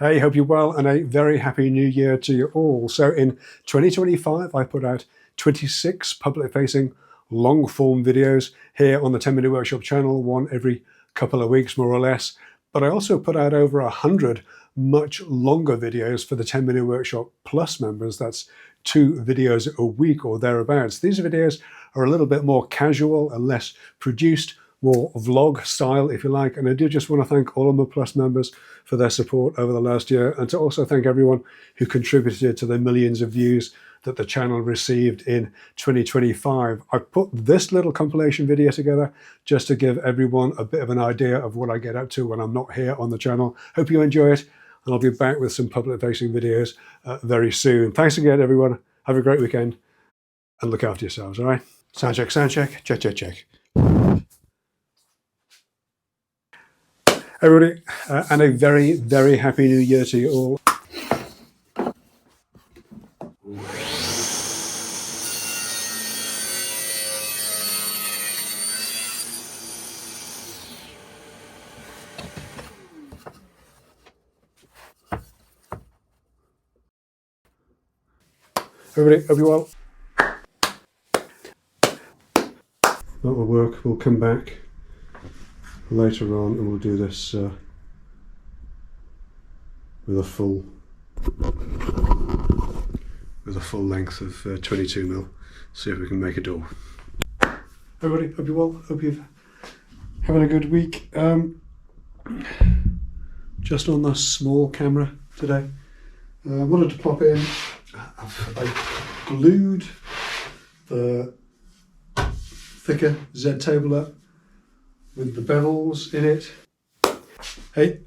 Hey, hope you're well, and a very happy new year to you all. So in 2025, I put out 26 public-facing long-form videos here on the 10-Minute Workshop channel, one every couple of weeks, more or less. But I also put out over 100 much longer videos for the 10-Minute Workshop Plus members. That's 2 videos a week or thereabouts. These videos are a little bit more casual and less produced, more vlog style, if you like. And I do just want to thank all of my Plus members for their support over the last year, and to also thank everyone who contributed to the millions of views that the channel received in 2025. I put this little compilation video together just to give everyone a bit of an idea of what I get up to when I'm not here on the channel. Hope you enjoy it, and I'll be back with some public-facing videos very soon. Thanks again, everyone. Have a great weekend, and look after yourselves, all right? Sound check, check, check, check. Everybody, and a very, very happy new year to you all. Everybody, hope you're well. That will work. We'll come back later on and we'll do this with a full length of 22mm. See if we can make a door. Everybody, hope you're well. Hope you're having a good week. Just on the small camera today. I wanted to pop in. I glued the thicker Z table up with the bevels in it. Hey,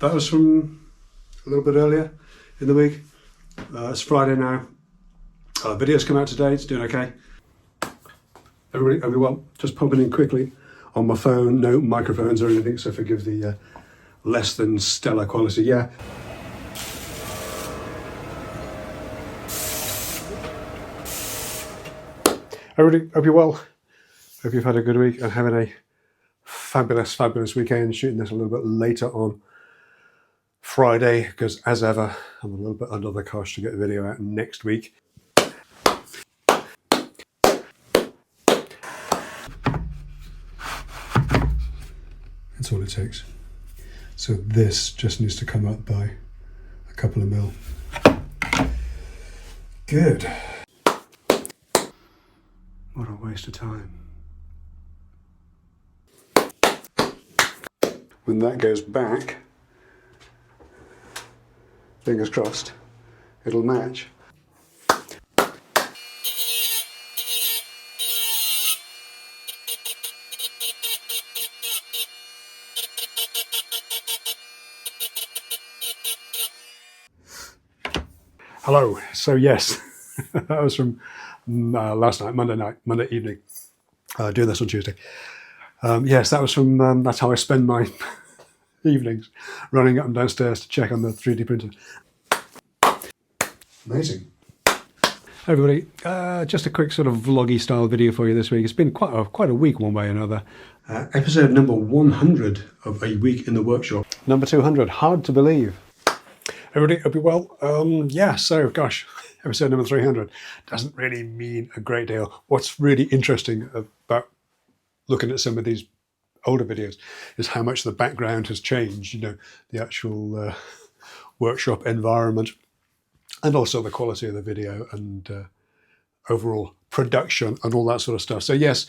that was from a little bit earlier in the week. It's Friday now. Video's come out today, it's doing okay. Everybody, hope you're well. Just popping in quickly on my phone, no microphones or anything, so forgive the less than stellar quality. Yeah. Everybody, hope you're well. Hope you've had a good week and having a fabulous, fabulous weekend. Shooting this a little bit later on Friday because, as ever, I'm a little bit under the cosh to get the video out next week. That's all it takes. So this just needs to come up by a couple of mil. Good. What a waste of time. When that goes back, fingers crossed, it'll match. Hello. So yes, that was from last night, Monday evening. Doing this on Tuesday. Yes, that was from, that's how I spend my evenings, running up and downstairs to check on the 3D printer. Amazing. Hey everybody, just a quick sort of vloggy style video for you this week. It's been quite a week one way or another. Episode number 100 of A Week in the Workshop. Number 200, hard to believe. Everybody, hope you're well. Yeah, so gosh, episode number 300 doesn't really mean a great deal. What's really interesting about looking at some of these older videos is how much the background has changed, you know, the actual workshop environment, and also the quality of the video and overall production and all that sort of stuff. So yes.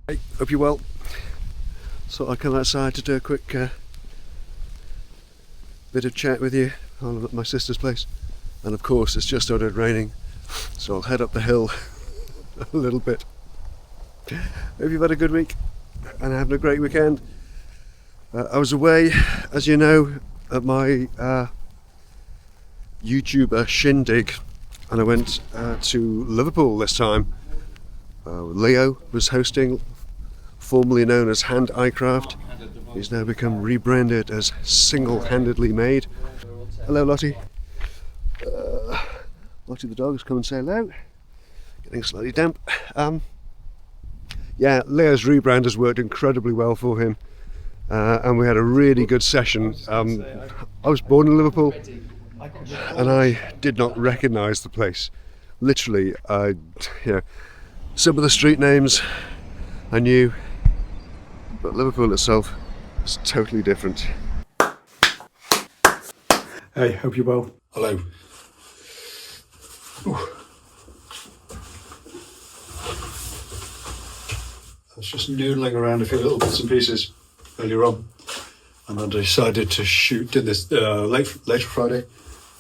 Hey, hope you're well. So I come outside to do a quick bit of chat with you on at my sister's place, and of course it's just started raining, so I'll head up the hill a little bit. Hope you've had a good week and having a great weekend. I was away, as you know, at my YouTuber shindig, and I went to Liverpool this time. Leo was hosting, formerly known as Hand Eye Craft. He's now become rebranded as Single-Handedly Made. Hello, Lottie. Lottie the dog has come and say hello. Getting slightly damp. Yeah, Leo's rebrand has worked incredibly well for him, and we had a really good session. I was born in Liverpool, and I did not recognise the place. Literally, some of the street names I knew, but Liverpool itself is totally different. Hey, hope you're well. Hello. Ooh. I was just noodling around a few little bits and pieces earlier on, and I decided to shoot, did this later Friday,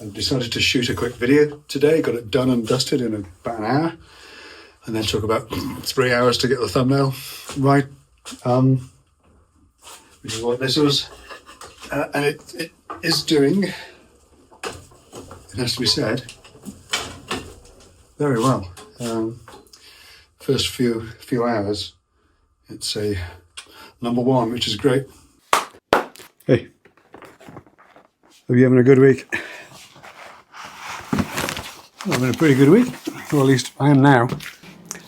and decided to shoot a quick video today. Got it done and dusted in about an hour, and then took about 3 hours to get the thumbnail right, which is what this was. And it is doing, it has to be said, very well. First few hours, it's a #1, which is great. Hey, are you having a good week? I'm having a pretty good week, or at least I am now.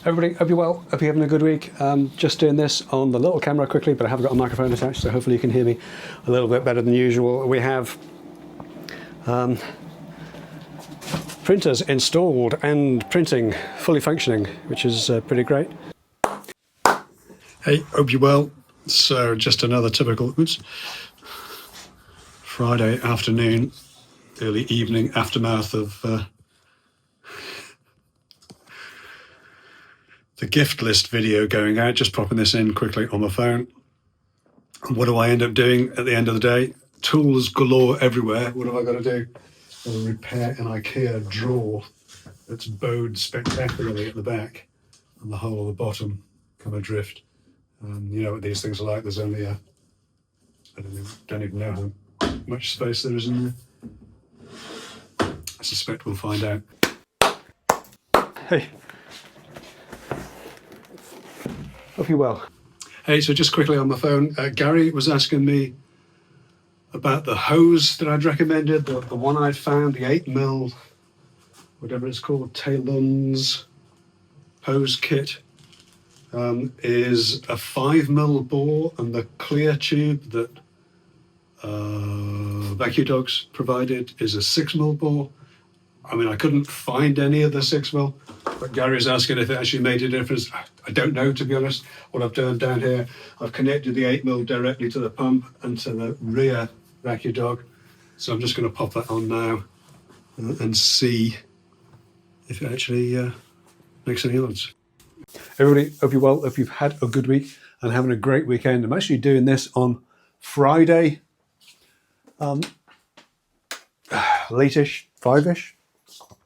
Everybody, hope you're well, hope you're having a good week. Just doing this on the little camera quickly, but I have got a microphone attached, so hopefully you can hear me a little bit better than usual. We have printers installed and printing fully functioning, which is pretty great. Hey, hope you're well. So just another typical Friday afternoon, early evening aftermath of the gift list video going out, just popping this in quickly on my phone. What do I end up doing at the end of the day? Tools galore everywhere. What have I got to do? I've got to repair an IKEA drawer that's bowed spectacularly at the back and the hole at the bottom come adrift. You know what these things are like. There's only I don't even know how much space there is in there. I suspect we'll find out. Hey. Hope you're well. Hey, so just quickly on my phone, Gary was asking me about the hose that I'd recommended, the one I'd found, the 8mm, whatever it's called, Talons hose kit, is a 5mm bore, and the clear tube that Vacuum Dogs provided is a 6mm bore. I mean, I couldn't find any of the 6mm, but Gary's asking if it actually made a difference. I don't know, to be honest. What I've done down here, I've connected the 8mm directly to the pump and to the rear Vacuum Dog. So I'm just going to pop that on now and see if it actually makes any odds. Everybody, hope you're well, hope you've had a good week and having a great weekend. I'm actually doing this on Friday, late-ish, 5-ish.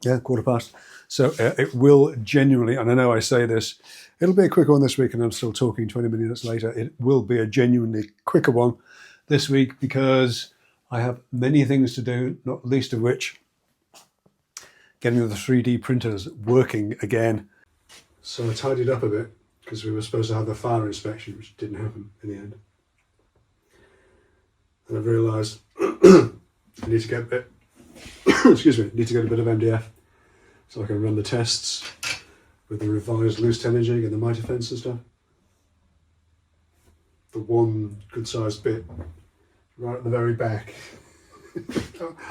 Yeah, 15:15. So it will genuinely, and I know I say this, it'll be a quicker one this week, and I'm still talking 20 minutes later. It will be a genuinely quicker one this week because I have many things to do, not least of which getting the 3D printers working again. So I tidied up a bit because we were supposed to have the fire inspection, which didn't happen in the end. And I've realised I need to get a bit, excuse me, need to get a bit of MDF so I can run the tests with the revised loose tonnaging and the mitre fence and stuff. The one good sized bit right at the very back.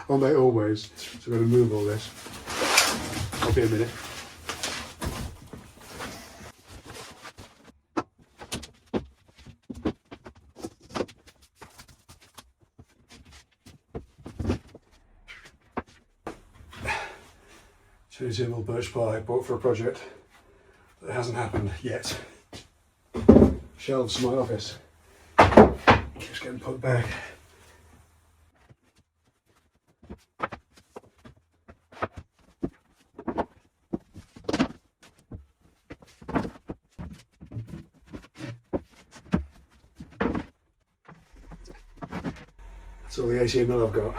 On they always. So I'm going to move all this. I'll be a minute. Here's a little birch pile I bought for a project that hasn't happened yet. shelves in my office. Just getting put back. That's all the HTML I've got.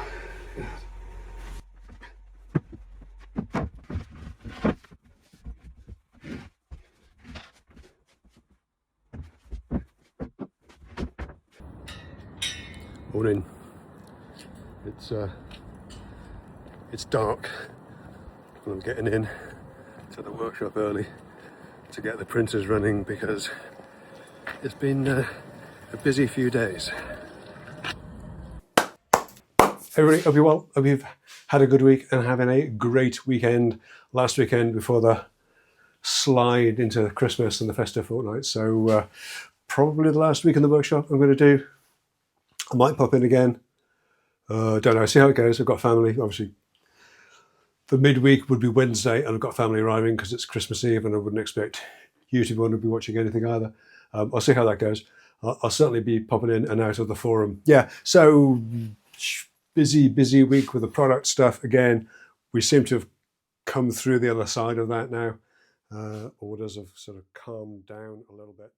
Morning. It's dark, and I'm getting in to the workshop early to get the printers running because it's been a busy few days. Everybody, hope you're well. Hope you've had a good week and having a great weekend. Last weekend before the slide into Christmas and the festive fortnight. So probably the last week in the workshop I'm going to do. I might pop in again. Don't know. See how it goes. I've got family. Obviously, the midweek would be Wednesday, and I've got family arriving because it's Christmas Eve, and I wouldn't expect you to want to be watching anything either. I'll see how that goes. I'll certainly be popping in and out of the forum. Yeah. So busy week with the product stuff. Again, we seem to have come through the other side of that now. Orders have sort of calmed down a little bit.